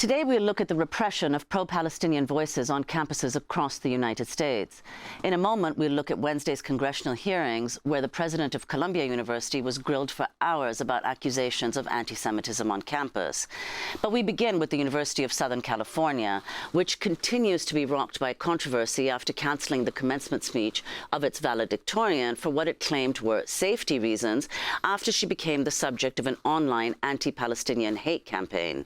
Today we'll look at the repression of pro-Palestinian voices on campuses across the United States. In a moment, we'll look at Wednesday's congressional hearings, where the president of Columbia University was grilled for hours about accusations of anti-Semitism on campus. But we begin with the University of Southern California, which continues to be rocked by controversy after cancelling the commencement speech of its valedictorian for what it claimed were safety reasons after she became the subject of an online anti-Palestinian hate campaign.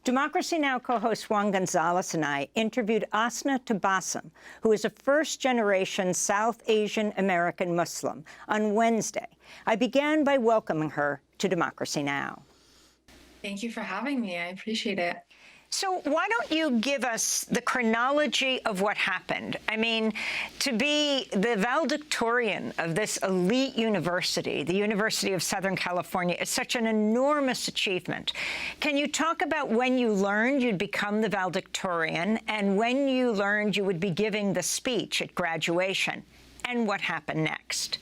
Democracy Now! Co-host Juan Gonzalez and I interviewed Asna Tabassum, who is a first-generation South Asian American Muslim, on Wednesday. I began by welcoming her to Democracy Now! Thank you for having me. I appreciate it. So why don't you give us the chronology of what happened? I mean, to be the valedictorian of this elite university, the University of Southern California, is such an enormous achievement. Can you talk about when you learned you'd become the valedictorian and when you learned you would be giving the speech at graduation and what happened next?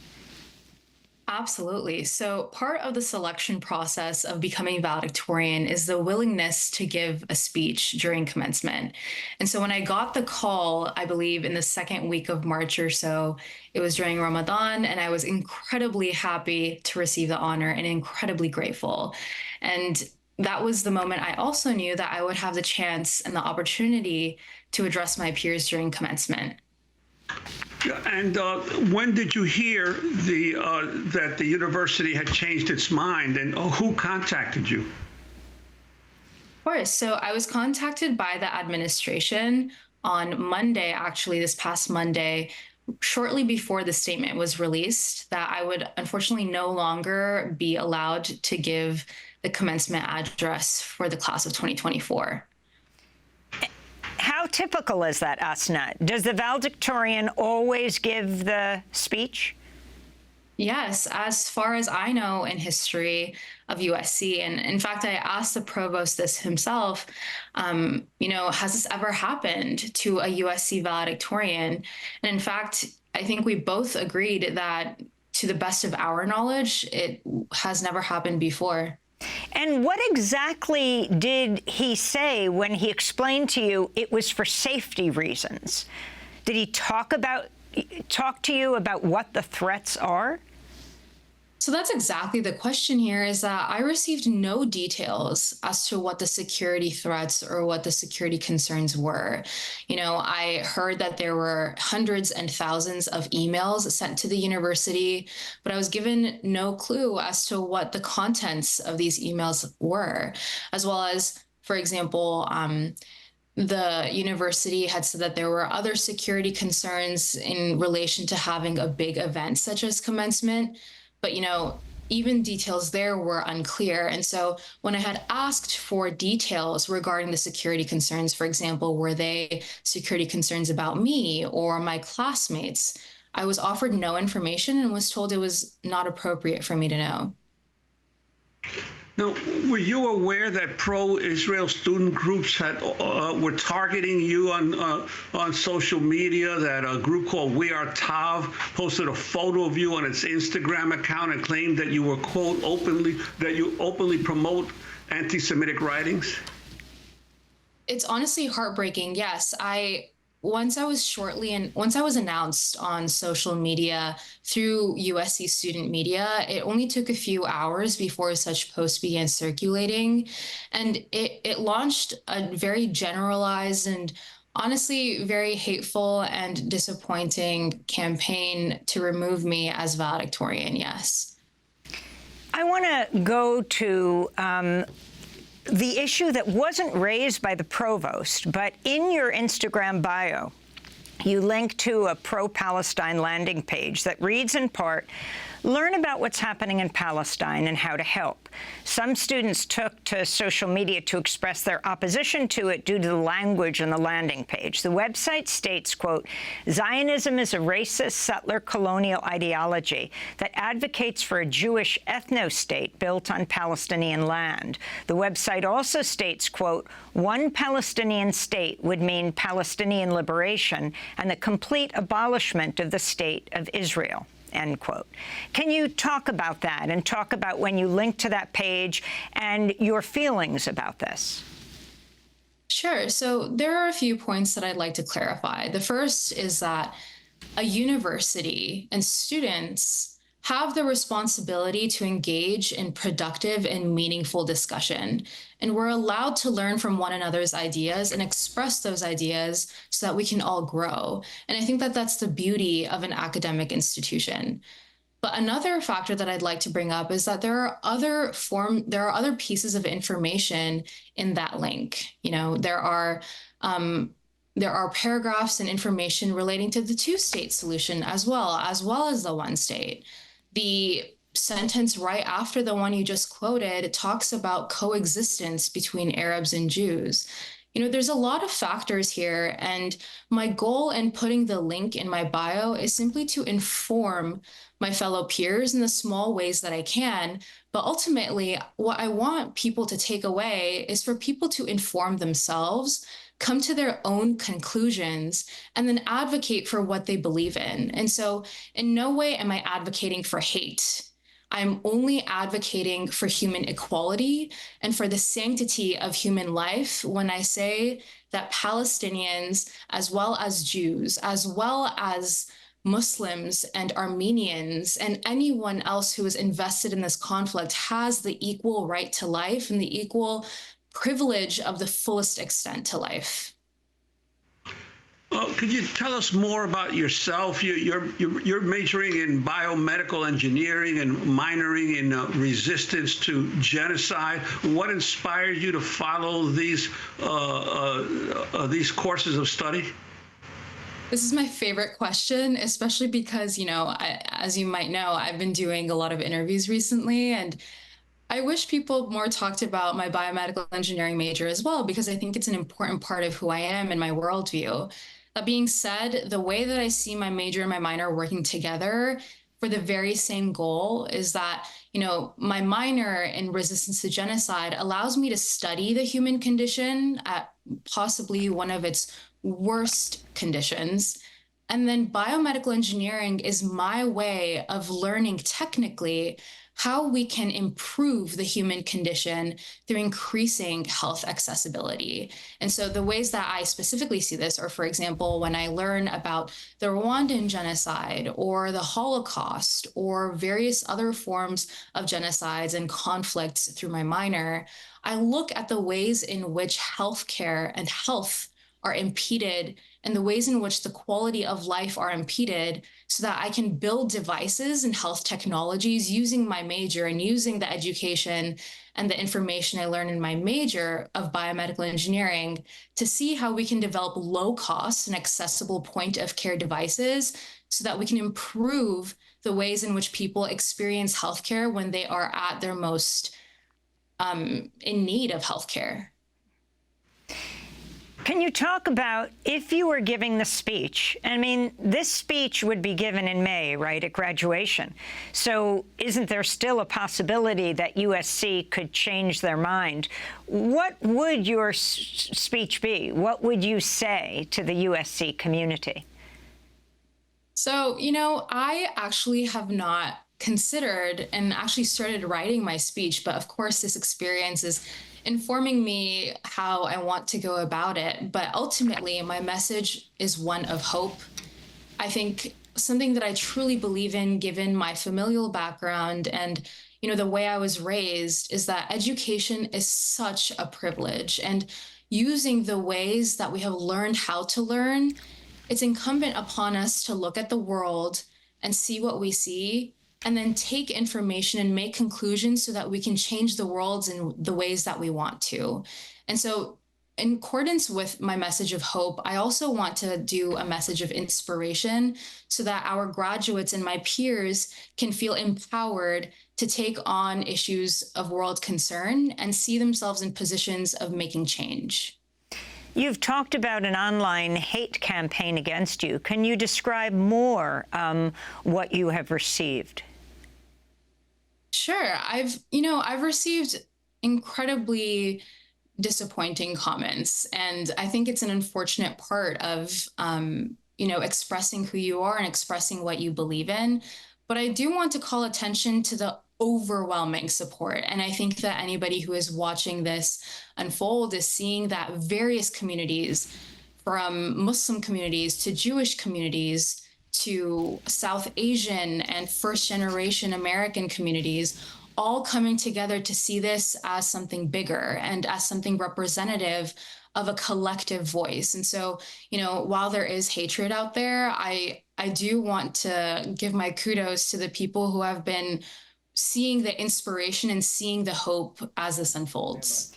Absolutely. So part of the selection process of becoming valedictorian is the willingness to give a speech during commencement. And so when I got the call, I believe in the second week of March or so, it was during Ramadan, and I was incredibly happy to receive the honor and incredibly grateful. And that was the moment I also knew that I would have the chance and the opportunity to address my peers during commencement. And when did you hear that the university had changed its mind, and who contacted you? Of course. So I was contacted by the administration on Monday, actually this past Monday, shortly before the statement was released, that I would unfortunately no longer be allowed to give the commencement address for the class of 2024. How typical is that, Asna? Does the valedictorian always give the speech? Yes, as far as I know in history of USC, and in fact, I asked the provost this himself, has this ever happened to a USC valedictorian? And in fact, I think we both agreed that to the best of our knowledge, it has never happened before. And what exactly did he say when he explained to you it was for safety reasons? Did he talk to you about what the threats are? So that's exactly the question here, is that I received no details as to what the security threats or what the security concerns were. I heard that there were hundreds and thousands of emails sent to the university, but I was given no clue as to what the contents of these emails were, as well as, for example, the university had said that there were other security concerns in relation to having a big event such as commencement. But, even details there were unclear. And so when I had asked for details regarding the security concerns, for example, were they security concerns about me or my classmates, I was offered no information and was told it was not appropriate for me to know. Now, were you aware that pro-Israel student groups were targeting you on social media? That a group called We Are Tav posted a photo of you on its Instagram account and claimed that you were, quote, openly promote anti-Semitic writings? It's honestly heartbreaking. Yes, once I was announced on social media through USC student media, it only took a few hours before such posts began circulating. And it launched a very generalized and honestly very hateful and disappointing campaign to remove me as valedictorian, yes. I want to go to the issue that wasn't raised by the provost, but in your Instagram bio, you link to a pro-Palestine landing page that reads in part, "Learn about what's happening in Palestine and how to help." Some students took to social media to express their opposition to it due to the language on the landing page. The website states, quote, "Zionism is a racist settler colonial ideology that advocates for a Jewish ethno-state built on Palestinian land." The website also states, quote, "One Palestinian state would mean Palestinian liberation and the complete abolishment of the state of Israel." End quote. Can you talk about that and talk about when you linked to that page and your feelings about this? Sure. So there are a few points that I'd like to clarify. The first is that a university and students have the responsibility to engage in productive and meaningful discussion. And we're allowed to learn from one another's ideas and express those ideas so that we can all grow. And I think that that's the beauty of an academic institution. But another factor that I'd like to bring up is that there are other pieces of information in that link. You know, there are paragraphs and information relating to the two-state solution as well as the one state. The sentence right after the one you just quoted talks about coexistence between Arabs and Jews. You know, there's a lot of factors here, and my goal in putting the link in my bio is simply to inform my fellow peers in the small ways that I can. But ultimately, what I want people to take away is for people to inform themselves, come to their own conclusions, and then advocate for what they believe in. And so in no way am I advocating for hate. I'm only advocating for human equality and for the sanctity of human life when I say that Palestinians, as well as Jews, as well as Muslims and Armenians and anyone else who is invested in this conflict has the equal right to life and the equal privilege of the fullest extent to life. Could you tell us more about yourself? You're majoring in biomedical engineering and minoring in resistance to genocide. What inspired you to follow these courses of study? This is my favorite question, especially because, you know, as you might know, I've been doing a lot of interviews recently, and I wish people more talked about my biomedical engineering major as well, because I think it's an important part of who I am and my worldview. That being said, the way that I see my major and my minor working together for the very same goal is that, you know, my minor in resistance to genocide allows me to study the human condition at possibly one of its worst conditions. And then biomedical engineering is my way of learning technically how we can improve the human condition through increasing health accessibility. And so the ways that I specifically see this are, for example, when I learn about the Rwandan genocide or the Holocaust or various other forms of genocides and conflicts through my minor, I look at the ways in which healthcare and health are impeded and the ways in which the quality of life are impeded so that I can build devices and health technologies using my major and using the education and the information I learned in my major of biomedical engineering to see how we can develop low cost and accessible point of care devices so that we can improve the ways in which people experience healthcare when they are at their most in need of healthcare. Can you talk about if you were giving the speech? I mean, this speech would be given in May, right, at graduation. So isn't there still a possibility that USC could change their mind? What would your speech be? What would you say to the USC community? So, you know, I actually have not considered and actually started writing my speech, but of course this experience is informing me how I want to go about it. But ultimately, my message is one of hope. I think something that I truly believe in, given my familial background and, you know, the way I was raised, is that education is such a privilege. And using the ways that we have learned how to learn, it's incumbent upon us to look at the world and see what we see, and then take information and make conclusions so that we can change the world in the ways that we want to. And so in accordance with my message of hope, I also want to do a message of inspiration so that our graduates and my peers can feel empowered to take on issues of world concern and see themselves in positions of making change. You've talked about an online hate campaign against you. Can you describe more what you have received? Sure. I've received incredibly disappointing comments, and I think it's an unfortunate part of, expressing who you are and expressing what you believe in. But I do want to call attention to the overwhelming support. And I think that anybody who is watching this unfold is seeing that various communities, from Muslim communities to Jewish communities to South Asian and first-generation American communities, all coming together to see this as something bigger and as something representative of a collective voice. And so, while there is hatred out there, I do want to give my kudos to the people who have been seeing the inspiration and seeing the hope as this unfolds.